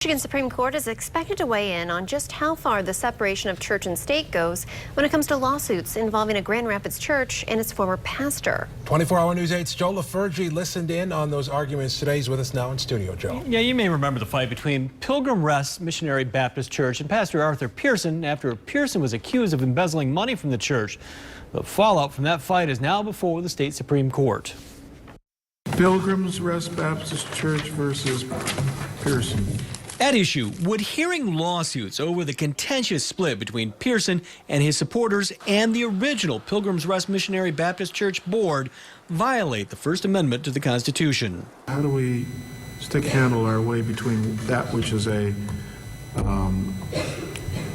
Michigan Supreme Court is expected to weigh in on just how far the separation of church and state goes when it comes to lawsuits involving a Grand Rapids church and its former pastor. 24-Hour News 8's Joe LaFergie listened in on those arguments today. He's with us now in studio. Joe. Yeah, you may remember the fight between Pilgrim Rest Missionary Baptist Church and Pastor Arthur Pearson after Pearson was accused of embezzling money from the church. The fallout from that fight is now before the state Supreme Court. Pilgrim's Rest Baptist Church versus Pearson. At issue, would hearing lawsuits over the contentious split between Pearson and his supporters and the original Pilgrim's Rest Missionary Baptist Church board violate the First Amendment to the Constitution? How do we stick-handle our way between that which is a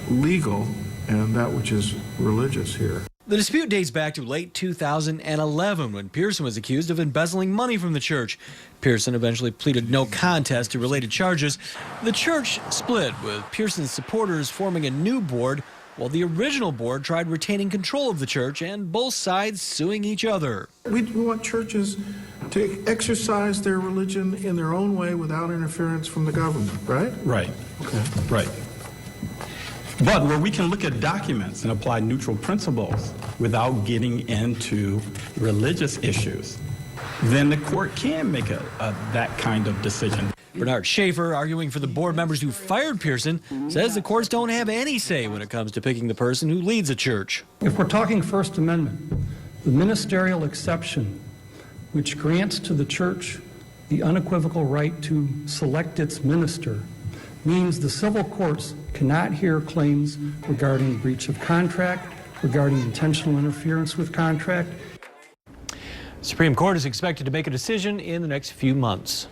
legal and that which is religious here? The dispute dates back to late 2011 when Pearson was accused of embezzling money from the church. Pearson eventually pleaded no contest to related charges. The church split, with Pearson's supporters forming a new board, while the original board tried retaining control of the church and both sides suing each other. We want churches to exercise their religion in their own way without interference from the government, right? Right. Okay. Right. But where we can look at documents and apply neutral principles without getting into religious issues, then the court can make that kind of decision. Bernard Schaefer, arguing for the board members who fired Pearson, says the courts don't have any say when it comes to picking the person who leads a church. If we're talking First Amendment, the ministerial exception, which grants to the church the unequivocal right to select its minister, means the civil courts cannot hear claims regarding breach of contract, regarding intentional interference with contract. Supreme Court is expected to make a decision in the next few months.